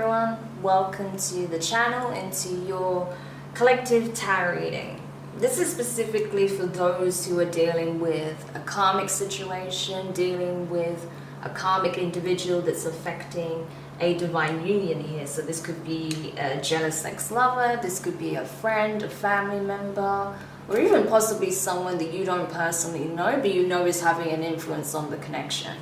everyone, welcome to the channel and to your collective tarot reading. This is specifically for those who are dealing with a karmic situation, dealing with a karmic individual that's affecting a divine union here. So this could be a jealous ex-lover, this could be a friend, a family member, or even possibly someone that you don't personally know but you know is having an influence on the connection.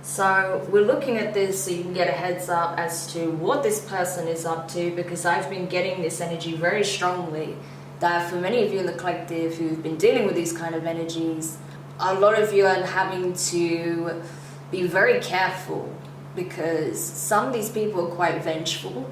So we're looking at this so you can get a heads up as to what this person is up to, because I've been getting this energy very strongly that for many of you in the collective who've been dealing with these kind of energies, a lot of you are having to be very careful because some of these people are quite vengeful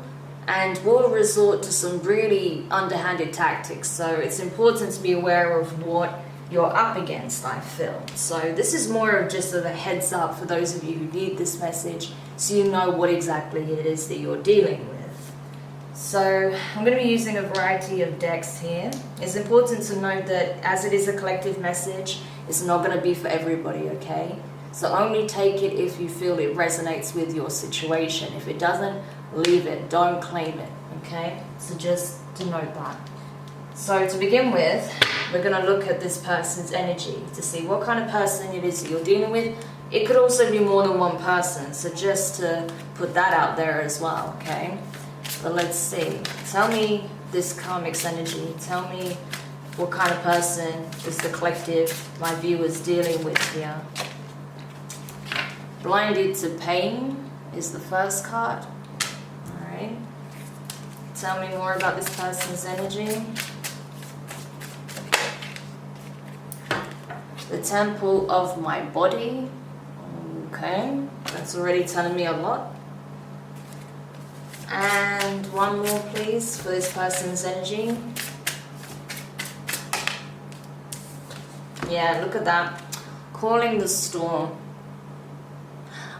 and will resort to some really underhanded tactics. So it's important to be aware of what you're up against, I feel. So this is more of just a heads up for those of you who need this message so you know what exactly it is that you're dealing with. So I'm going to be using a variety of decks here. It's important to note that as it is a collective message, it's not going to be for everybody, okay? So only take it if you feel it resonates with your situation. If it doesn't, leave it. Don't claim it, okay? So just to note that. So to begin with, we're going to look at this person's energy to see what kind of person it is that you're dealing with. It could also be more than one person, so just to put that out there as well, okay? But let's see. Tell me this karmic's energy. Tell me what kind of person is the collective, my viewers, dealing with here. Blinded to pain is the first card. Alright. Tell me more about this person's energy. The temple of my body. Okay, that's already telling me a lot. And one more please for this person's energy. Yeah, look at that. Calling the storm.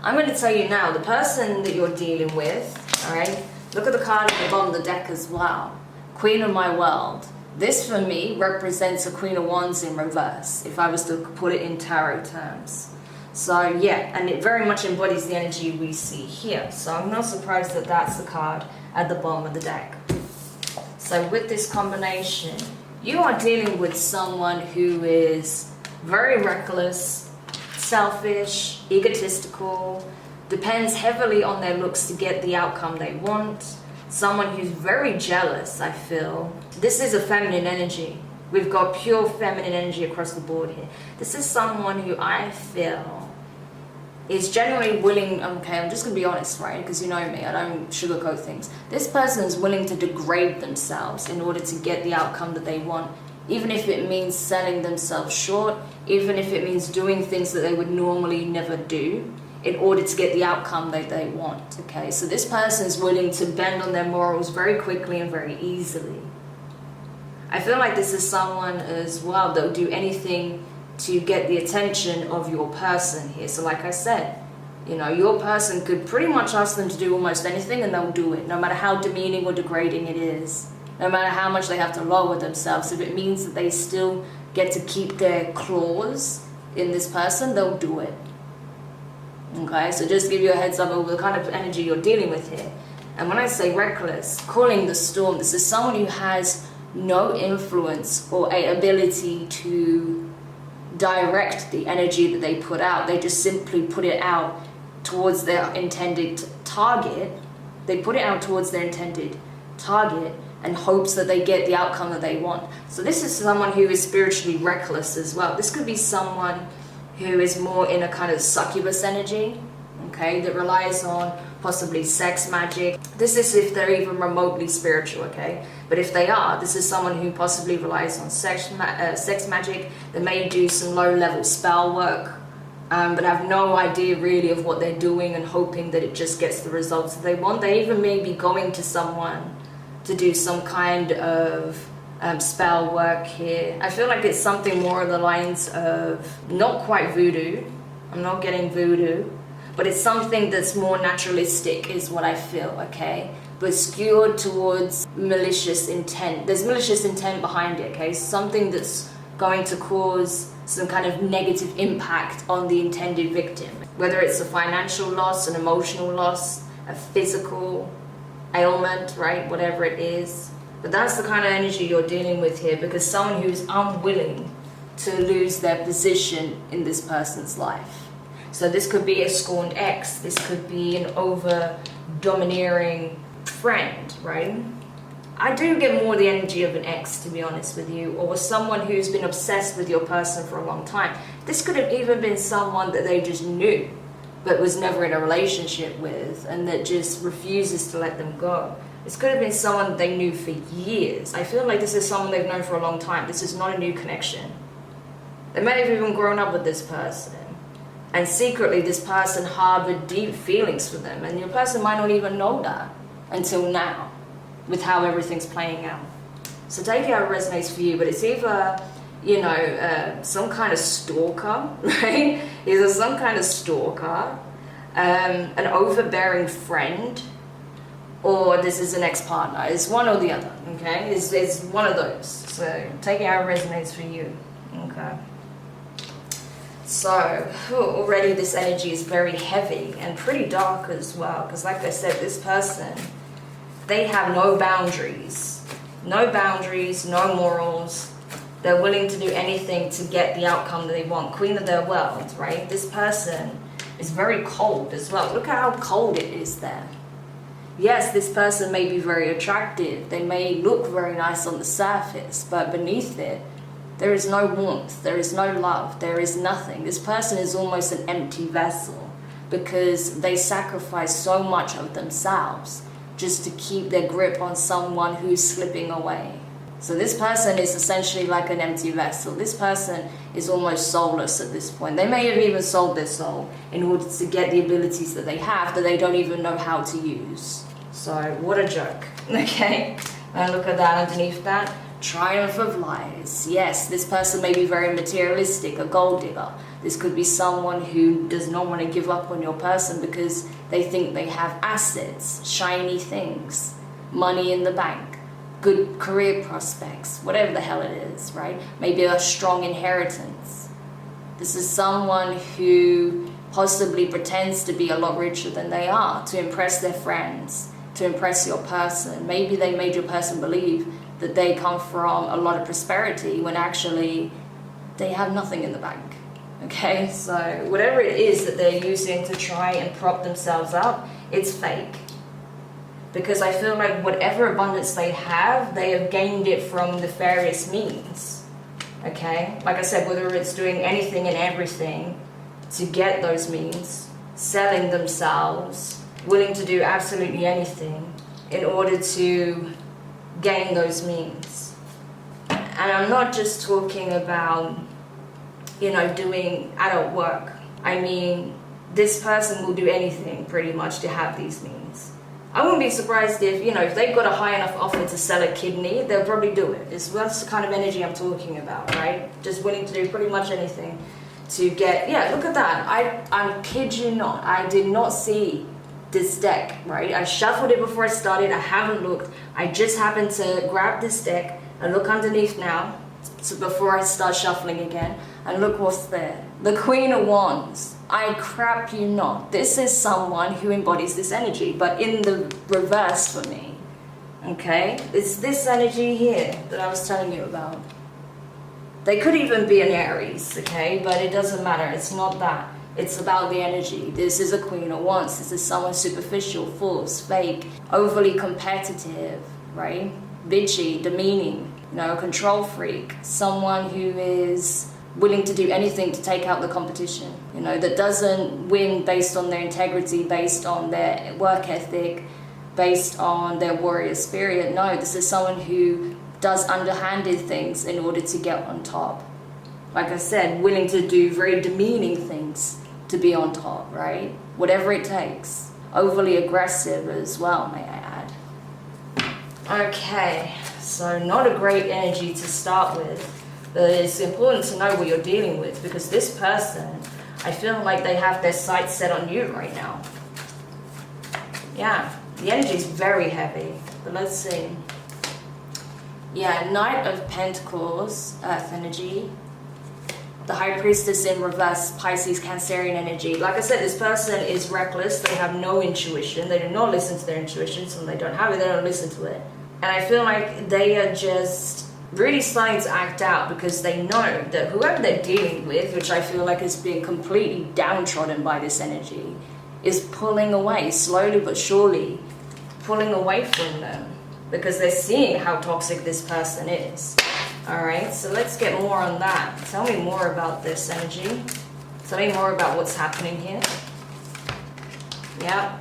I'm going to tell you now, the person that you're dealing with, alright, look at the card at the bottom of the deck as well. Queen of my world. This for me represents a Queen of Wands in reverse, if I was to put it in tarot terms. So yeah, and it very much embodies the energy we see here. So I'm not surprised that that's the card at the bottom of the deck. So with this combination, you are dealing with someone who is very reckless, selfish, egotistical, depends heavily on their looks to get the outcome they want. Someone who's very jealous, I feel. This is a feminine energy. We've got pure feminine energy across the board here. This is someone who I feel is generally willing, okay, I'm just going to be honest, right? Because you know me, I don't sugarcoat things. This person is willing to degrade themselves in order to get the outcome that they want, even if it means selling themselves short, even if it means doing things that they would normally never do, in order to get the outcome that they want, okay? So this person is willing to bend on their morals very quickly and very easily. I feel like this is someone as well that will do anything to get the attention of your person here. So like I said, you know, your person could pretty much ask them to do almost anything and they'll do it, no matter how demeaning or degrading it is, no matter how much they have to lower themselves. If it means that they still get to keep their claws in this person, they'll do it. Okay, so just to give you a heads up over the kind of energy you're dealing with here. And when I say reckless, calling the storm, this is someone who has no influence or a ability to direct the energy that they put out. They just simply put it out towards their intended target. They put it out towards their intended target and hopes that they get the outcome that they want. So this is someone who is spiritually reckless as well. This could be someone who is more in a kind of succubus energy, okay, that relies on possibly sex magic. This is if they're even remotely spiritual, okay? But if they are, this is someone who possibly relies on sex magic. They may do some low-level spell work, but have no idea really of what they're doing and hoping that it just gets the results that they want. They even may be going to someone to do some kind of spell work here. I feel like it's something more on the lines of not quite voodoo. I'm not getting voodoo, but it's something that's more naturalistic is what I feel, okay? But skewed towards malicious intent. There's malicious intent behind it, okay? Something that's going to cause some kind of negative impact on the intended victim. Whether it's a financial loss, an emotional loss, a physical ailment, right? Whatever it is. But that's the kind of energy you're dealing with here, because someone who's unwilling to lose their position in this person's life. So this could be a scorned ex, this could be an over domineering friend, right? I do get more the energy of an ex, to be honest with you, or someone who's been obsessed with your person for a long time. This could have even been someone that they just knew, but was never in a relationship with, and that just refuses to let them go. This could have been someone that they knew for years. I feel like this is someone they've known for a long time. This is not a new connection. They may have even grown up with this person, and secretly this person harbored deep feelings for them, and your person might not even know that until now, with how everything's playing out. So take it how it resonates for you, but it's either, you know, some kind of stalker, right? Either some kind of stalker, an overbearing friend, or this is an ex-partner. It's one or the other, okay? It's one of those. So take it how it resonates for you, okay? So already this energy is very heavy and pretty dark as well, because like I said, this person, they have no boundaries. No boundaries, no morals. They're willing to do anything to get the outcome that they want. Queen of their world, right? This person is very cold as well. Look at how cold it is there. Yes, this person may be very attractive. They may look very nice on the surface, but beneath it, there is no warmth, there is no love, there is nothing. This person is almost an empty vessel because they sacrifice so much of themselves just to keep their grip on someone who's slipping away. So this person is essentially like an empty vessel. This person is almost soulless at this point. They may have even sold their soul in order to get the abilities that they have that they don't even know how to use. So what a joke, okay? And look at that underneath that. Triumph of lies. Yes, this person may be very materialistic, a gold digger. This could be someone who does not want to give up on your person because they think they have assets, shiny things, money in the bank, good career prospects, whatever the hell it is, right? Maybe a strong inheritance. This is someone who possibly pretends to be a lot richer than they are to impress their friends, to impress your person. Maybe they made your person believe that they come from a lot of prosperity when actually they have nothing in the bank. Okay, so whatever it is that they're using to try and prop themselves up, it's fake. Because I feel like whatever abundance they have gained it from nefarious means. Okay, like I said, whether it's doing anything and everything to get those means, selling themselves, willing to do absolutely anything in order to gain those means. And I'm not just talking about, you know, doing adult work. I mean, this person will do anything pretty much to have these means. I wouldn't be surprised if, you know, if they've got a high enough offer to sell a kidney, they'll probably do it. That's the kind of energy I'm talking about, right? Just willing to do pretty much anything to get, yeah, look at that. I kid you not, I did not see this deck, right? I shuffled it before I started. I haven't looked. I just happened to grab this deck and look underneath now, so before I start shuffling again, and look what's there. The Queen of Wands. I crap you not. This is someone who embodies this energy, but in the reverse for me. Okay? It's this energy here that I was telling you about. They could even be an Aries, okay? But it doesn't matter. It's not that. It's about the energy. This is a Queen of Wands. This is someone superficial, false, fake, overly competitive, right? Bitchy, demeaning, you know, a control freak. Someone who is willing to do anything to take out the competition, you know, that doesn't win based on their integrity, based on their work ethic, based on their warrior spirit. No, this is someone who does underhanded things in order to get on top. Like I said, willing to do very demeaning things to be on top, right? Whatever it takes. Overly aggressive as well, may I add. Okay, so not a great energy to start with. But it's important to know what you're dealing with, because this person, I feel like they have their sights set on you right now. Yeah, the energy is very heavy, but let's see. Yeah, Knight of Pentacles, Earth energy. The High Priestess in reverse, Pisces, Cancerian energy. Like I said, this person is reckless. They have no intuition. They do not listen to their intuition. So when they don't have it, they don't listen to it. And I feel like they are just really starting to act out because they know that whoever they're dealing with, which I feel like is being completely downtrodden by this energy, is pulling away, slowly but surely, pulling away from them because they're seeing how toxic this person is. Alright, so let's get more on that. Tell me more about this energy. Tell me more about what's happening here. Yeah.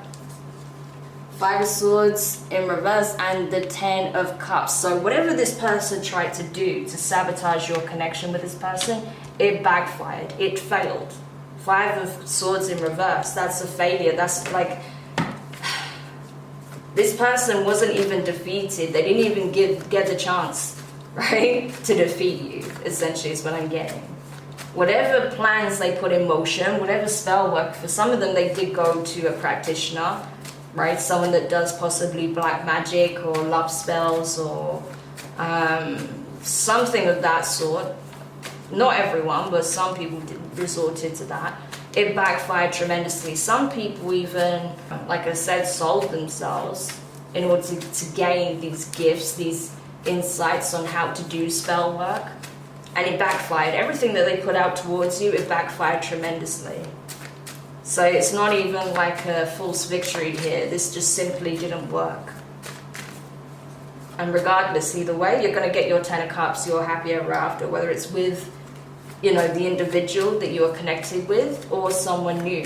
Five of Swords in reverse and the Ten of Cups. So whatever this person tried to do to sabotage your connection with this person, it backfired. It failed. Five of Swords in reverse. That's a failure. That's like... This person wasn't even defeated. They didn't even get the chance, right, to defeat you, essentially, is what I'm getting. Whatever plans they put in motion, whatever spell work, for some of them they did go to a practitioner, right? Someone that does possibly black magic or love spells or something of that sort. Not everyone, but some people resorted to that. It backfired tremendously. Some people even, like I said, sold themselves in order to gain these gifts, these insights on how to do spell work, and it backfired. Everything that they put out towards you, it backfired tremendously. So it's not even like a false victory here. This just simply didn't work. And regardless, either way, you're going to get your Ten of Cups, your happy ever after, whether it's with, you know, the individual that you are connected with or someone new.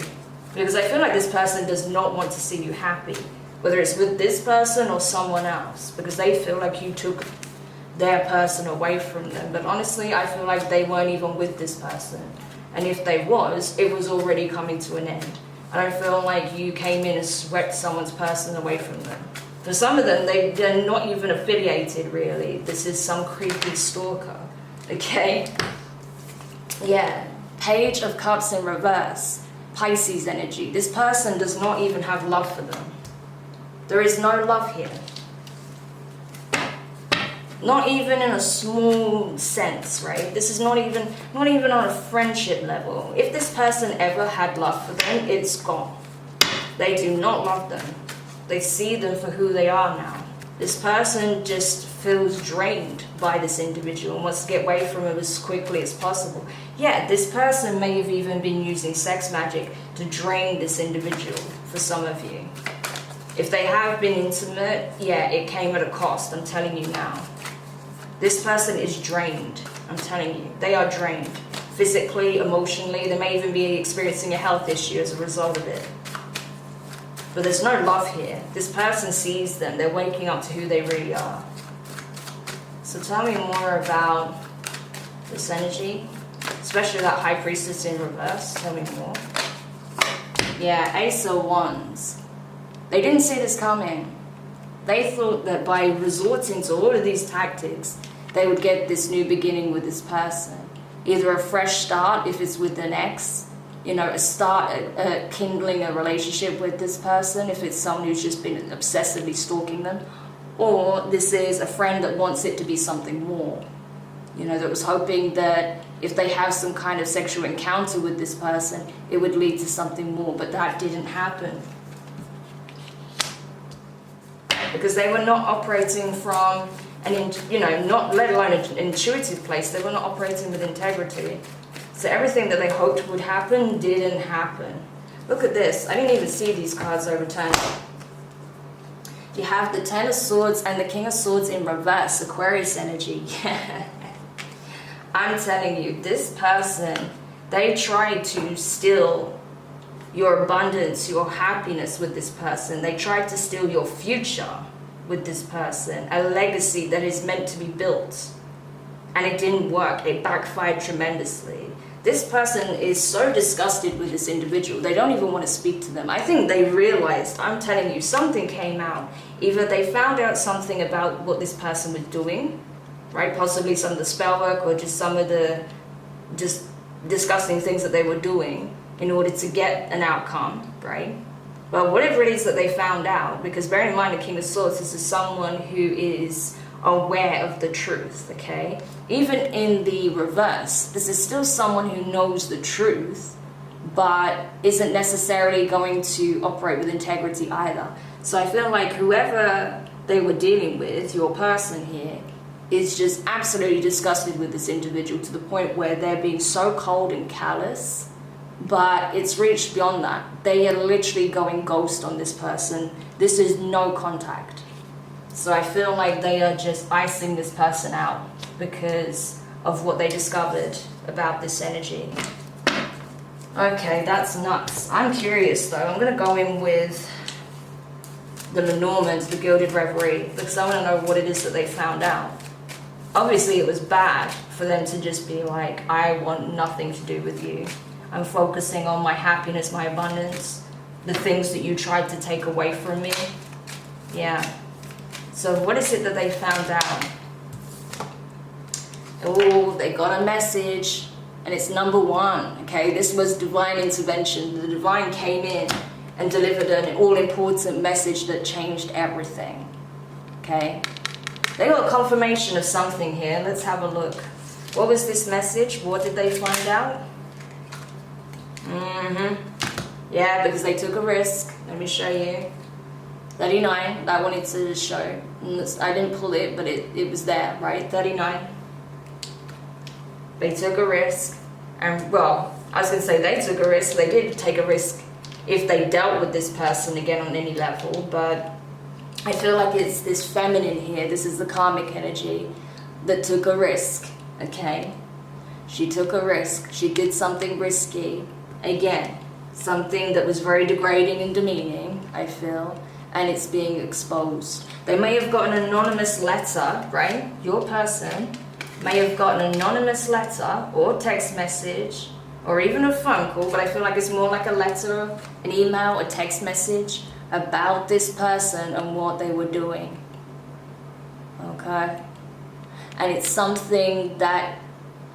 Because I feel like this person does not want to see you happy, whether it's with this person or someone else, because they feel like you took their person away from them. But honestly, I feel like they weren't even with this person. And if they was, it was already coming to an end. I don't feel like you came in and swept someone's person away from them. For some of them, they're not even affiliated, really. This is some creepy stalker, okay? Yeah, Page of Cups in reverse, Pisces energy. This person does not even have love for them. There is no love here. Not even in a small sense, right? This is not even on a friendship level. If this person ever had love for them, it's gone. They do not love them. They see them for who they are now. This person just feels drained by this individual and wants to get away from him as quickly as possible. Yeah, this person may have even been using sex magic to drain this individual for some of you. If they have been intimate, yeah, it came at a cost, I'm telling you now. This person is drained, I'm telling you. They are drained. Physically, emotionally, they may even be experiencing a health issue as a result of it. But there's no love here. This person sees them. They're waking up to who they really are. So tell me more about this energy, especially that High Priestess in reverse. Tell me more. Yeah, Ace of Wands. They didn't see this coming. They thought that by resorting to all of these tactics, they would get this new beginning with this person. Either a fresh start, if it's with an ex, you know, a start at kindling a relationship with this person, if it's someone who's just been obsessively stalking them, or this is a friend that wants it to be something more, you know, that was hoping that if they have some kind of sexual encounter with this person, it would lead to something more, but that didn't happen. Because they were not operating from not let alone an intuitive place. They were not operating with integrity. So everything that they hoped would happen didn't happen. Look at this. I didn't even see these cards overturned. You have the Ten of Swords and the King of Swords in reverse, Aquarius energy. I'm telling you, this person, they tried to steal your abundance, your happiness with this person. They tried to steal your future with this person, a legacy that is meant to be built. And it didn't work. It backfired tremendously. This person is so disgusted with this individual, they don't even want to speak to them. I think they realized, I'm telling you, something came out. Either they found out something about what this person was doing, right? Possibly some of the spell work or just some of the just disgusting things that they were doing in order to get an outcome, right? But whatever it is that they found out, because bear in mind the King of Swords, this is someone who is aware of the truth, okay? Even in the reverse, this is still someone who knows the truth, but isn't necessarily going to operate with integrity either. So I feel like whoever they were dealing with, your person here, is just absolutely disgusted with this individual to the point where they're being so cold and callous, but it's reached beyond that. They are literally going ghost on this person. This is no contact. So I feel like they are just icing this person out because of what they discovered about this energy. Okay, that's nuts. I'm curious though. I'm gonna go in with the Lenormand, the Gilded Reverie, because I want to know what it is that they found out. Obviously it was bad for them to just be like, I want nothing to do with you. I'm focusing on my happiness, my abundance, the things that you tried to take away from me. Yeah. So what is it that they found out? Oh, they got a message, and it's number 1, okay? This was divine intervention. The divine came in and delivered an all-important message that changed everything, okay? They got confirmation of something here. Let's have a look. What was this message? What did they find out? Yeah, because they took a risk. Let me show you. 39, I wanted to show. I didn't pull it, but it was there, right? 39. They took a risk. And, well, I was going to say they took a risk. They did take a risk if they dealt with this person again on any level, but I feel like it's this feminine here. This is the karmic energy that took a risk, okay? She took a risk. She did something risky. Again, something that was very degrading and demeaning, I feel, and it's being exposed. They may have got an anonymous letter, right? Your person may have got an anonymous letter or text message or even a phone call, but I feel like it's more like a letter, an email, a text message about this person and what they were doing, okay? And it's something that,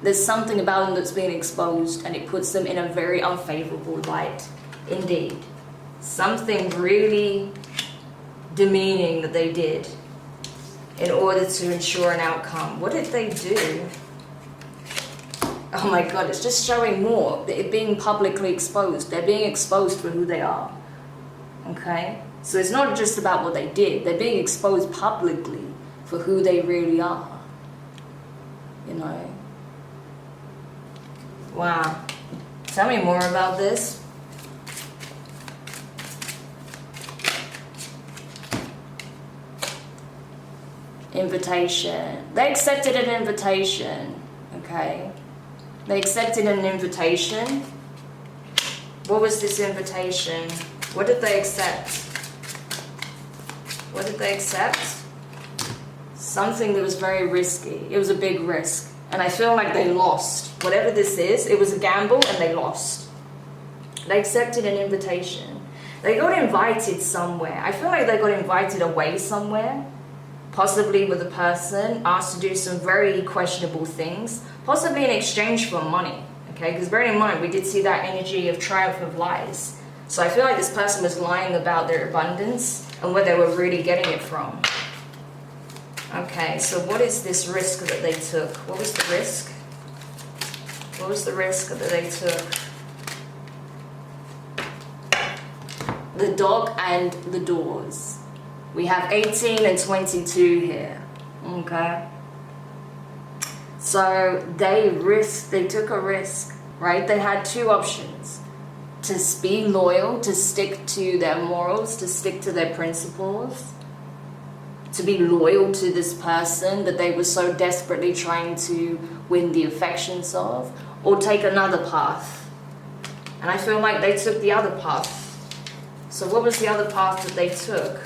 there's something about them that's being exposed, and it puts them in a very unfavorable light, indeed. Something really demeaning that they did in order to ensure an outcome. What did they do? Oh my God, it's just showing more. It being publicly exposed. They're being exposed for who they are. Okay? So it's not just about what they did. They're being exposed publicly for who they really are. You know? Wow. Tell me more about this. Invitation. They accepted an invitation. Okay? They accepted an invitation. What was this invitation? What did they accept? What did they accept? Something that was very risky. It was a big risk. And I feel like they lost. Whatever this is, it was a gamble and they lost. They accepted an invitation. They got invited somewhere. I feel like they got invited away somewhere. Possibly with a person asked to do some very questionable things. Possibly in exchange for money. Okay, because bear in mind, we did see that energy of triumph of lies. So I feel like this person was lying about their abundance and where they were really getting it from. Okay, so what is this risk that they took? What was the risk? What was the risk that they took? The dog and the doors. We have 18 and 22 here. Okay. So they took a risk, right? They had 2 options. To be loyal, to stick to their morals, to stick to their principles, to be loyal to this person that they were so desperately trying to win the affections of, or take another path. And I feel like they took the other path. So what was the other path that they took?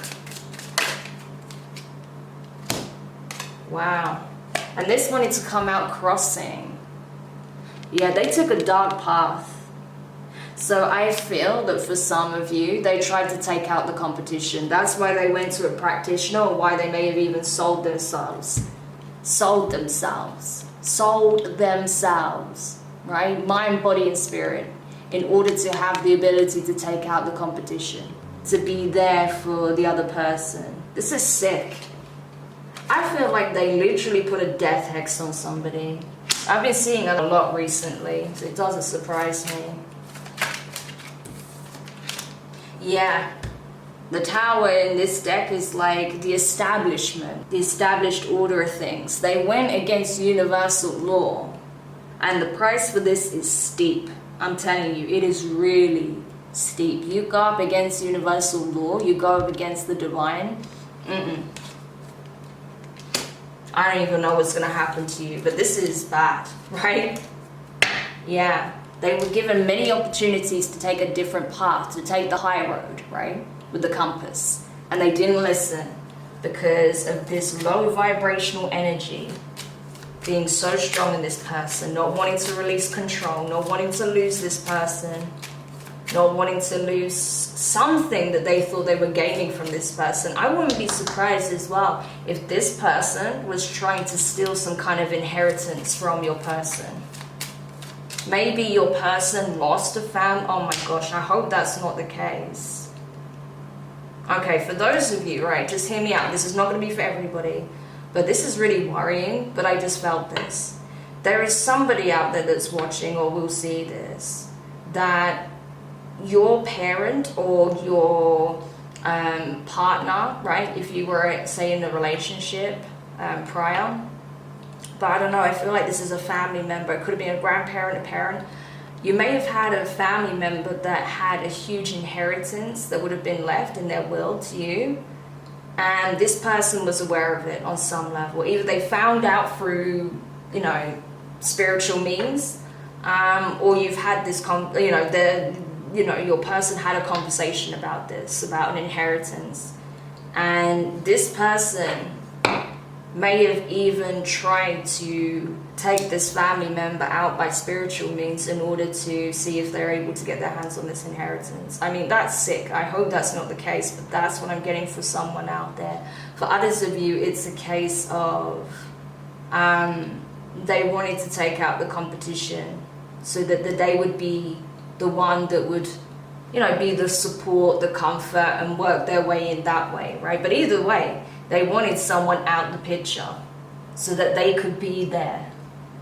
Wow. And this wanted to come out crossing. Yeah, they took a dark path. So I feel that for some of you, they tried to take out the competition. That's why they went to a practitioner, or why they may have even sold themselves. Sold themselves. Sold themselves. Right? Mind, body, and spirit. In order to have the ability to take out the competition. To be there for the other person. This is sick. I feel like they literally put a death hex on somebody. I've been seeing it a lot recently, so it doesn't surprise me. Yeah, the Tower in this deck is like the establishment, the established order of things. They went against universal law, and the price for this is steep. I'm telling you, it is really steep. You go up against universal law, you go up against the divine. I don't even know what's going to happen to you, but this is bad, right? Yeah, they were given many opportunities to take a different path, to take the high road, right, with the compass, and they didn't listen because of this low vibrational energy being so strong in this person, not wanting to release control, not wanting to lose this person, not wanting to lose something that they thought they were gaining from this person. I wouldn't be surprised as well if this person was trying to steal some kind of inheritance from your person. Maybe your person lost a family. Oh my gosh, I hope that's not the case. Okay, for those of you, right, just hear me out. This is not going to be for everybody, but this is really worrying, but I just felt this. There is somebody out there that's watching or will see this, that your parent or your partner, right, if you were, say, in a relationship prior, but I don't know, I feel like this is a family member. It could have been a grandparent, a parent. You may have had a family member that had a huge inheritance that would have been left in their will to you, and this person was aware of it on some level. Either they found out through, you know, spiritual means, or you've had this, your person had a conversation about this, about an inheritance, and this person may have even tried to take this family member out by spiritual means in order to see if they're able to get their hands on this inheritance. I mean, that's sick. I hope that's not the case, but that's what I'm getting for someone out there. For others of you, it's a case of they wanted to take out the competition so that they would be the one that would, you know, be the support, the comfort, and work their way in that way, right? But either way, they wanted someone out the picture so that they could be there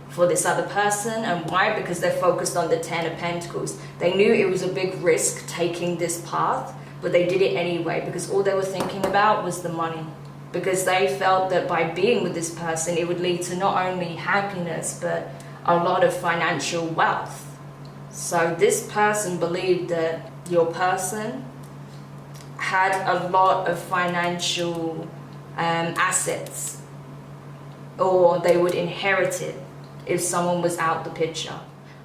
for this other person. And why? Because they're focused on the Ten of Pentacles. They knew it was a big risk taking this path, but they did it anyway because all they were thinking about was the money. Because they felt that by being with this person, it would lead to not only happiness, but a lot of financial wealth. So this person believed that your person had a lot of financial assets, or they would inherit it if someone was out the picture,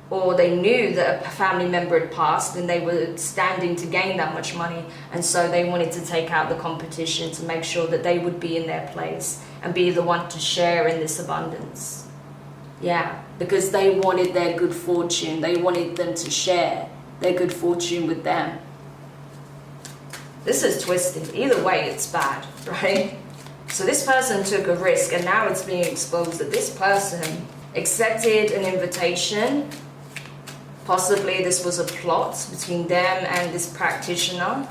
or they knew that a family member had passed and they were standing to gain that much money, and so they wanted to take out the competition to make sure that they would be in their place and be the one to share in this abundance. Yeah, because they wanted their good fortune. They wanted them to share their good fortune with them. This is twisted. Either way, it's bad, right? So this person took a risk, and now it's being exposed that this person accepted an invitation. Possibly this was a plot between them and this practitioner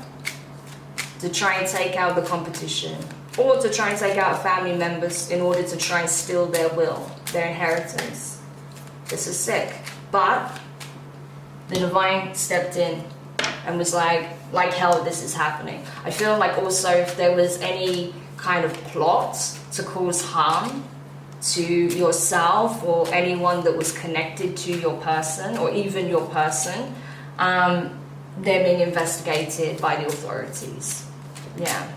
to try and take out the competition, or to try and take out family members in order to try and steal their will, their inheritance. This is sick. But the divine stepped in and was like hell, this is happening. I feel like also if there was any kind of plot to cause harm to yourself or anyone that was connected to your person, or even your person, they're being investigated by the authorities. Yeah,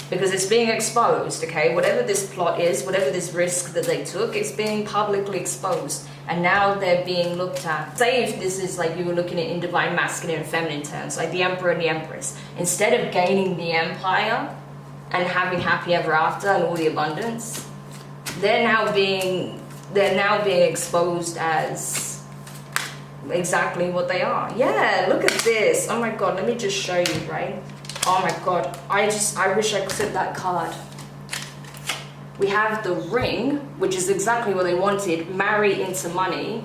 because it's being exposed. Okay, whatever this plot is, whatever this risk that they took, it's being publicly exposed, and now they're being looked at. Say if this is like you were looking at in divine masculine and feminine terms, like the Emperor and the Empress, instead of gaining the empire and having happy ever after and all the abundance, they're now being exposed as exactly what they are. Yeah, look at this. Oh my god, let me just show you, right? Oh my god, I wish I could flip that card. We have the ring, which is exactly what they wanted, marry into money.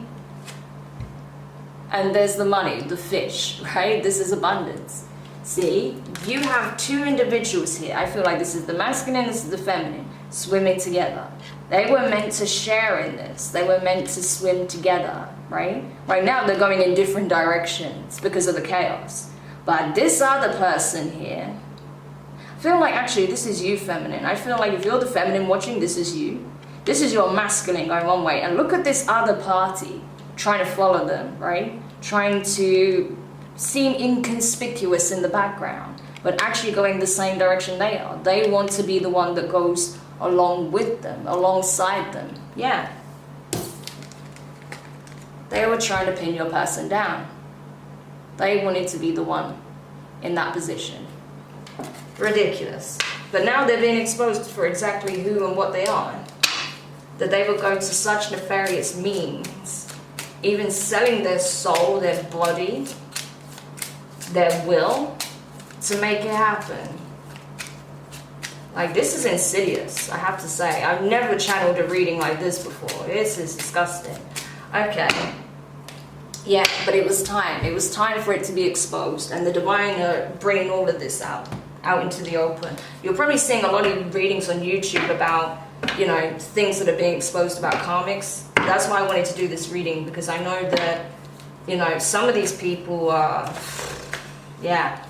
And there's the money, the fish, right? This is abundance. See, you have two individuals here. I feel like this is the masculine, this is the feminine, swimming together. They were meant to share in this. They were meant to swim together, right? Right now they're going in different directions because of the chaos. But this other person here, I feel like actually this is you, feminine. I feel like if you're the feminine watching, this is you. This is your masculine going one way. And look at this other party trying to follow them, right? Trying to seem inconspicuous in the background, but actually going the same direction they are. They want to be the one that goes along with them, alongside them. Yeah. They were trying to pin your person down. They wanted to be the one in that position. Ridiculous. But now they're being exposed for exactly who and what they are. That they would go to such nefarious means, even selling their soul, their body, their will, to make it happen. Like, this is insidious, I have to say. I've never channeled a reading like this before. This is disgusting. Okay. Yeah, but it was time. It was time for it to be exposed. And the divine are bringing all of this out into the open. You're probably seeing a lot of readings on YouTube about, you know, things that are being exposed about karmics. That's why I wanted to do this reading, because I know that, you know, some of these people are, yeah,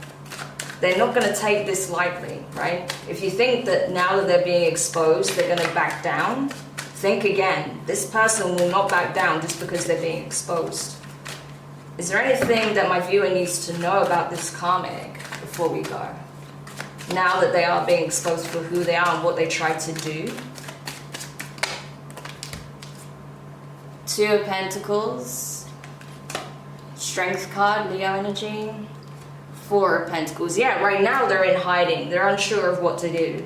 they're not going to take this lightly, right? If you think that now that they're being exposed, they're going to back down, think again. This person will not back down just because they're being exposed. Is there anything that my viewer needs to know about this karmic before we go? Now that they are being exposed for who they are and what they tried to do. Two of Pentacles, Strength card, Leo energy. Four of Pentacles. Yeah, right now they're in hiding. They're unsure of what to do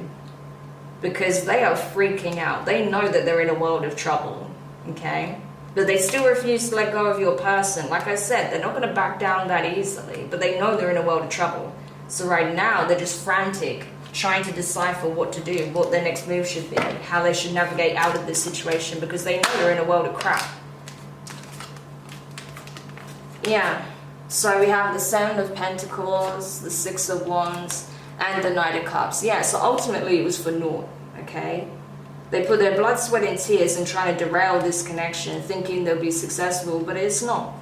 because they are freaking out. They know that they're in a world of trouble, okay? But they still refuse to let go of your person. Like I said, they're not going to back down that easily, but they know they're in a world of trouble. So right now they're just frantic, trying to decipher what to do, what their next move should be, how they should navigate out of this situation, because they know they're in a world of crap. Yeah. So we have the Seven of Pentacles, the Six of Wands, and the Knight of Cups. Yeah, so ultimately it was for naught, okay? They put their blood, sweat, and tears in trying to derail this connection, thinking they'll be successful, but it's not.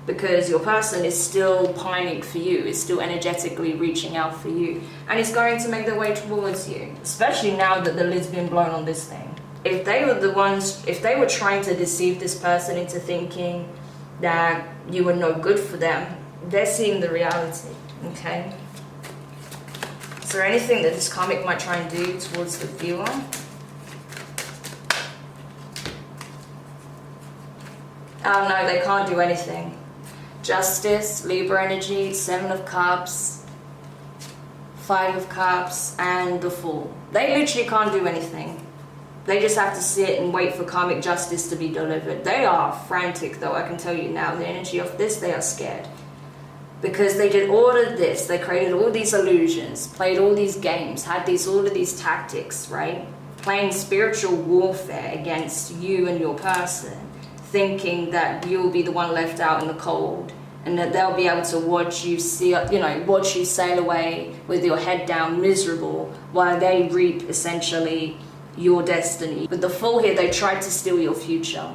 Because your person is still pining for you, is still energetically reaching out for you, and is going to make their way towards you, especially now that the lid's been blown on this thing. If they were the ones, if they were trying to deceive this person into thinking that you were no good for them, they're seeing the reality, okay? Is there anything that this karmic might try and do towards the viewer? Oh no, they can't do anything. Justice, Libra energy, Seven of Cups, Five of Cups, and the Fool. They literally can't do anything. They just have to sit and wait for karmic justice to be delivered. They are frantic though, I can tell you now. The energy of this, they are scared. Because they did all of this, they created all these illusions, played all these games, had all of these tactics, right? Playing spiritual warfare against you and your person, thinking that you'll be the one left out in the cold, and that they'll be able to watch you watch you sail away with your head down, miserable, while they reap essentially your destiny. With the Fool here, they tried to steal your future.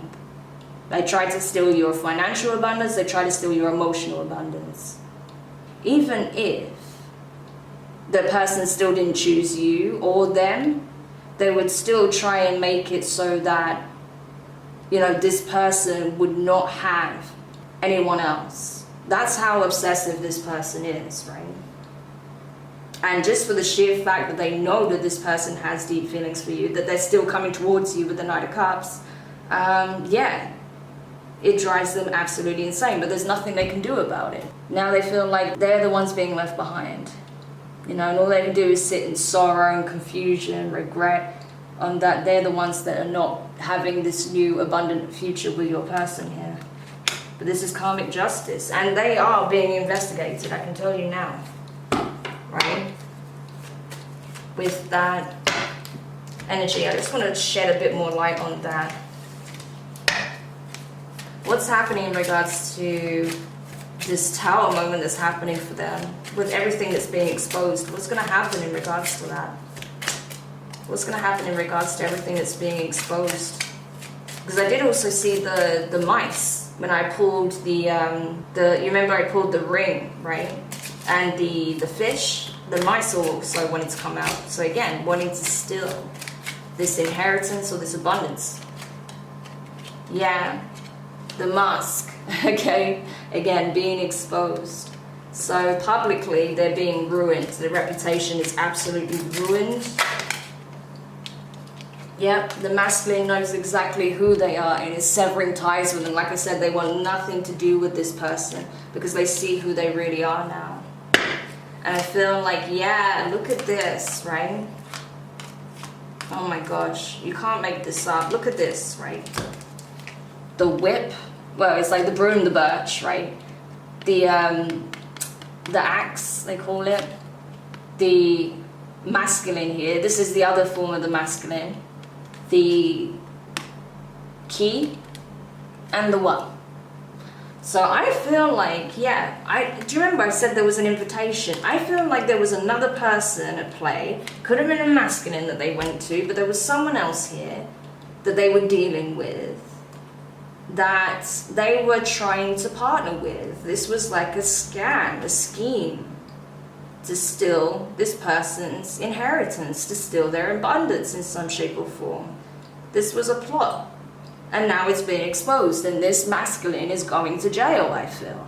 They tried to steal your financial abundance, they tried to steal your emotional abundance. Even if the person still didn't choose you or them, they would still try and make it so that, you know, this person would not have anyone else. That's how obsessive this person is, right? And just for the sheer fact that they know that this person has deep feelings for you, that they're still coming towards you with the Knight of Cups, yeah, it drives them absolutely insane, but there's nothing they can do about it. Now they feel like they're the ones being left behind, you know, and all they can do is sit in sorrow and confusion, regret, on that they're the ones that are not having this new abundant future with your person here. But this is karmic justice, and they are being investigated, I can tell you now, right? With that energy, I just want to shed a bit more light on that. What's happening in regards to this tower moment that's happening for them, with everything that's being exposed. What's going to happen in regards to that? What's going to happen in regards to everything that's being exposed? Because I did also see the mice when I pulled the you remember I pulled the ring, right? And the fish, the mice also wanted to come out. So again, wanting to steal this inheritance or this abundance. Yeah, the mask, okay? Again, being exposed. So publicly, they're being ruined. Their reputation is absolutely ruined. Yep, the masculine knows exactly who they are and is severing ties with them. Like I said, they want nothing to do with this person because they see who they really are now. And I feel like, yeah, look at this, right? Oh my gosh, you can't make this up. Look at this, right? The whip, well, it's like the broom, the birch, right? The axe, they call it. The masculine here, this is the other form of the masculine. The key and the what? So I feel like, yeah, do you remember I said there was an invitation? I feel like there was another person at play, could have been a masculine that they went to, but there was someone else here that they were dealing with, that they were trying to partner with. This was like a scam, a scheme to steal this person's inheritance, to steal their abundance in some shape or form. This was a plot. And now it's been exposed, and this masculine is going to jail, I feel.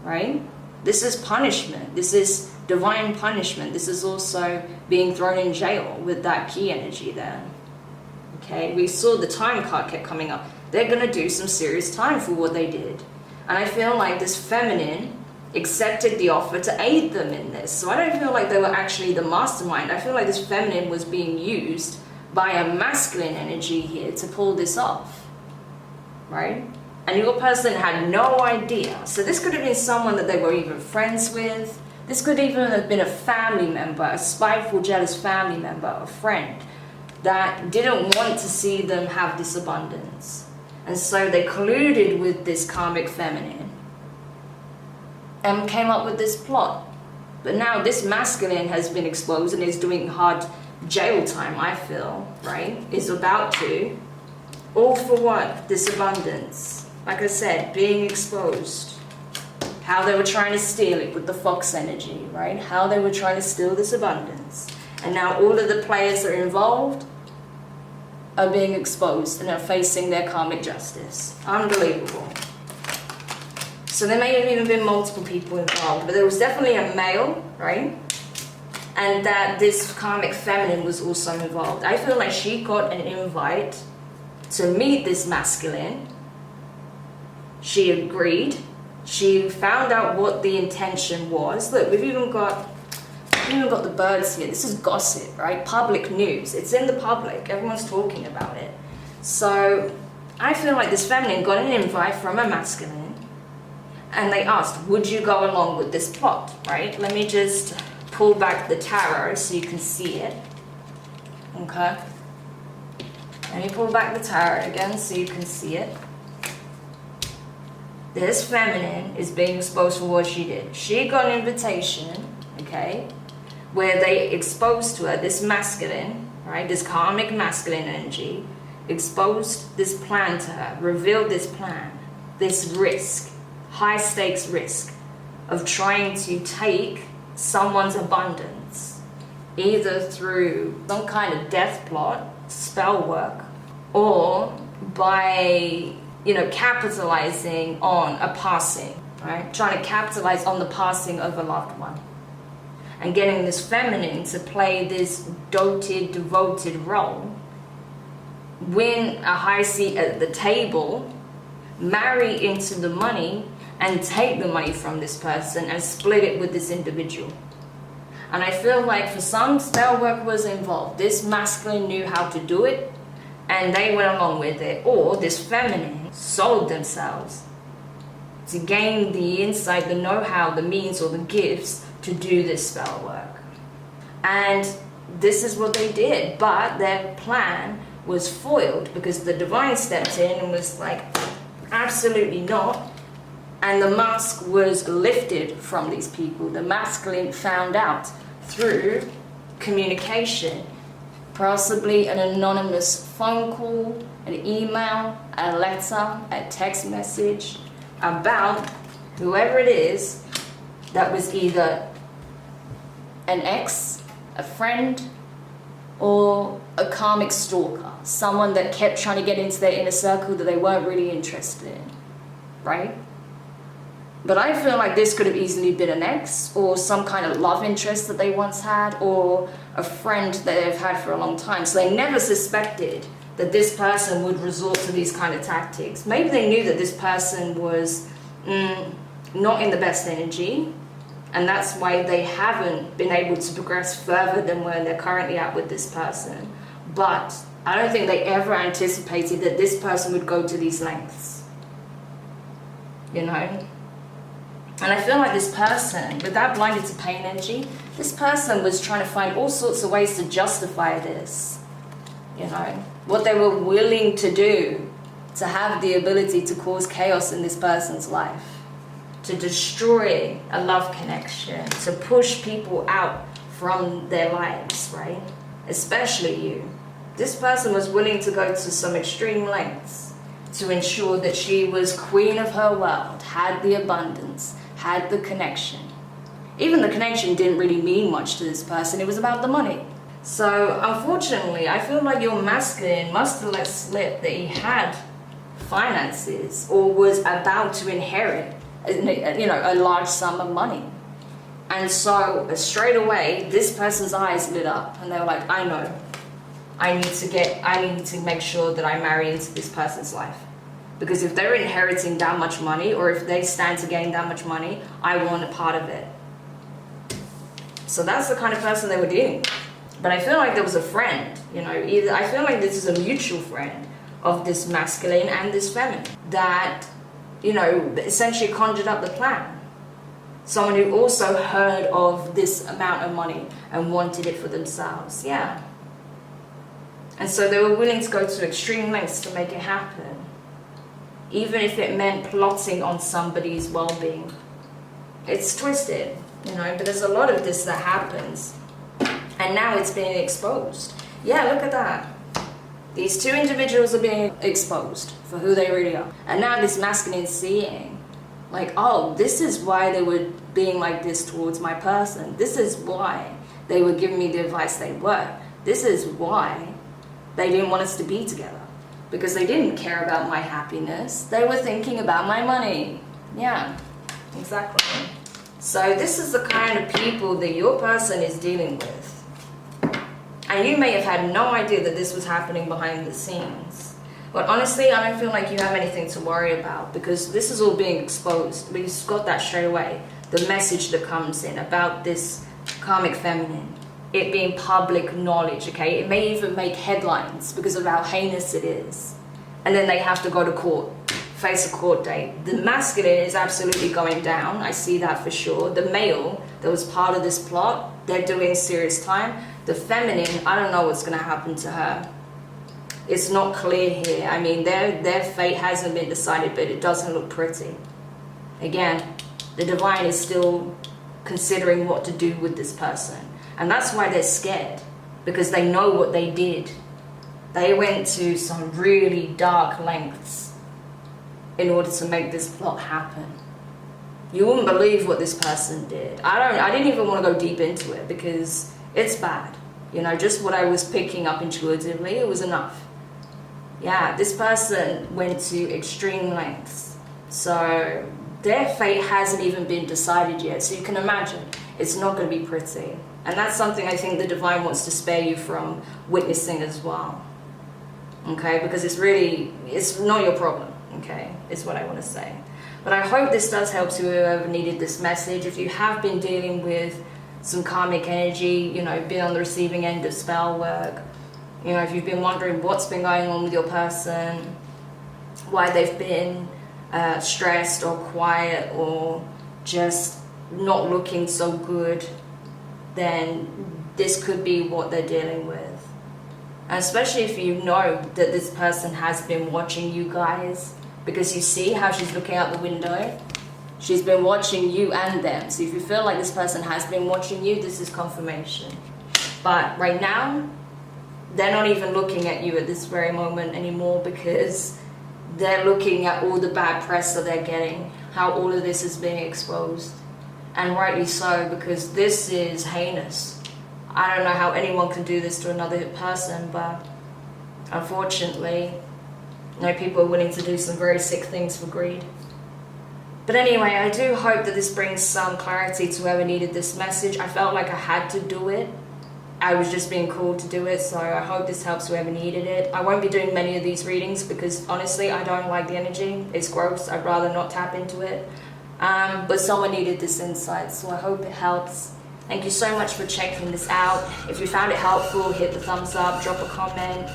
Right? This is punishment. This is divine punishment. This is also being thrown in jail with that key energy there. Okay? We saw the time card kept coming up. They're going to do some serious time for what they did. And I feel like this feminine accepted the offer to aid them in this. So I don't feel like they were actually the mastermind. I feel like this feminine was being used by a masculine energy here to pull this off, right? And your person had no idea. So this could have been someone that they were even friends with. This could even have been a family member, a spiteful, jealous family member, a friend that didn't want to see them have this abundance. And so they colluded with this karmic feminine and came up with this plot. But now this masculine has been exposed and is doing hard jail time, I feel, right? Is about to. All for what? This abundance. Like I said, being exposed. How they were trying to steal it with the fox energy, right? How they were trying to steal this abundance. And now all of the players that are involved are being exposed and are facing their karmic justice. Unbelievable. So there may have even been multiple people involved, but there was definitely a male, right? And that this karmic feminine was also involved. I feel like she got an invite to meet this masculine. She agreed. She found out what the intention was. Look, we've even got the birds here. This is gossip, right? Public news. It's in the public. Everyone's talking about it. So I feel like this feminine got an invite from a masculine, and they asked, would you go along with this plot, right? Let me just pull back the tarot so you can see it. Okay. Let me pull back the tarot again so you can see it. This feminine is being exposed for what she did. She got an invitation, okay, where they exposed to her this masculine, right, this karmic masculine energy, exposed this plan to her, revealed this plan, this risk, high stakes risk of trying to take someone's abundance, either through some kind of death plot, spell work, or by, capitalizing on a passing, right? Trying to capitalize on the passing of a loved one. And getting this feminine to play this doted, devoted role, win a high seat at the table, marry into the money, and take the money from this person and split it with this individual. And I feel like for some, spell work was involved. This masculine knew how to do it, and they went along with it. Or this feminine sold themselves to gain the insight, the know-how, the means, or the gifts to do this spell work. And this is what they did. But their plan was foiled because the divine stepped in and was like, absolutely not. And the mask was lifted from these people. The masculine found out through communication, possibly an anonymous phone call, an email, a letter, a text message about whoever it is that was either an ex, a friend, or a karmic stalker, someone that kept trying to get into their inner circle that they weren't really interested in, right? But I feel like this could have easily been an ex, or some kind of love interest that they once had, or a friend that they've had for a long time. So they never suspected that this person would resort to these kind of tactics. Maybe they knew that this person was not in the best energy, and that's why they haven't been able to progress further than where they're currently at with this person. But I don't think they ever anticipated that this person would go to these lengths, you know? And I feel like this person, with that blinded to pain energy, this person was trying to find all sorts of ways to justify this, you know? What they were willing to do to have the ability to cause chaos in this person's life, to destroy a love connection, to push people out from their lives, right? Especially you. This person was willing to go to some extreme lengths to ensure that she was queen of her world, had the abundance, had the connection. Even the connection didn't really mean much to this person. It was about the money. So unfortunately, I feel like your masculine must have let slip that he had finances or was about to inherit, you know, a large sum of money. And so straight away, this person's eyes lit up and they were like, I know, I need to make sure that I marry into this person's life. Because if they're inheriting that much money, or if they stand to gain that much money, I want a part of it. So that's the kind of person they were dealing with. But I feel like there was a friend, you know, I feel like this is a mutual friend of this masculine and this feminine that, you know, essentially conjured up the plan. Someone who also heard of this amount of money and wanted it for themselves, yeah. And so they were willing to go to extreme lengths to make it happen, even if it meant plotting on somebody's well-being. It's twisted, you know, but there's a lot of this that happens. And now it's being exposed. Yeah, look at that. These two individuals are being exposed for who they really are. And now this masculine is seeing, like, oh, this is why they were being like this towards my person. This is why they were giving me the advice they were. This is why they didn't want us to be together. Because they didn't care about my happiness. They were thinking about my money. Yeah, exactly. So this is the kind of people that your person is dealing with. And you may have had no idea that this was happening behind the scenes. But honestly, I don't feel like you have anything to worry about because this is all being exposed. We just got that straight away. The message that comes in about this karmic feminine. It being public knowledge, okay? It may even make headlines because of how heinous it is. And then they have to go to court, face a court date. The masculine is absolutely going down. I see that for sure. The male that was part of this plot, they're doing serious time. The feminine, I don't know what's going to happen to her. It's not clear here. I mean, their fate hasn't been decided, but it doesn't look pretty. Again, the divine is still considering what to do with this person. And that's why they're scared, because they know what they did. They went to some really dark lengths in order to make this plot happen. You wouldn't believe what this person did. I didn't even want to go deep into it because it's bad. You know, just what I was picking up intuitively, it was enough. Yeah, this person went to extreme lengths. So their fate hasn't even been decided yet. So you can imagine, it's not going to be pretty. And that's something I think the divine wants to spare you from witnessing as well. Okay, because it's not your problem. Okay, is what I want to say. But I hope this does help to whoever needed this message. If you have been dealing with some karmic energy, you know, been on the receiving end of spell work, you know, if you've been wondering what's been going on with your person, why they've been stressed or quiet or just not looking so good, then this could be what they're dealing with. And especially if you know that this person has been watching you guys, because you see how she's looking out the window. She's been watching you and them. So if you feel like this person has been watching you, this is confirmation. But right now, they're not even looking at you at this very moment anymore, because they're looking at all the bad press that they're getting, how all of this is being exposed. And rightly so, because this is heinous. I don't know how anyone can do this to another person, but unfortunately, people are willing to do some very sick things for greed. But anyway, I do hope that this brings some clarity to whoever needed this message. I felt like I had to do it. I was just being called to do it, so I hope this helps whoever needed it. I won't be doing many of these readings because honestly, I don't like the energy. It's gross. I'd rather not tap into it. But someone needed this insight, so I hope it helps. Thank you so much for checking this out. If you found it helpful, hit the thumbs up, drop a comment.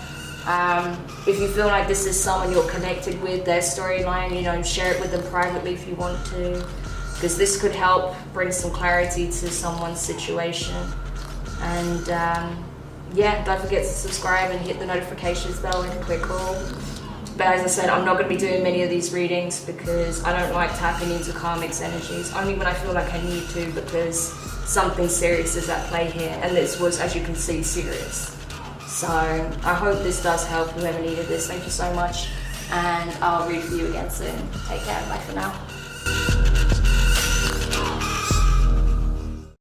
If you feel like this is someone you're connected with, their storyline, share it with them privately if you want to, because this could help bring some clarity to someone's situation. And don't forget to subscribe and hit the notifications bell and click all. But as I said, I'm not going to be doing many of these readings because I don't like tapping into Karmic's energies, only when I feel like I need to, because something serious is at play here, and this was, as you can see, serious. So I hope this does help whoever needed this. Thank you so much, and I'll read for you again soon. Take care. Bye for now.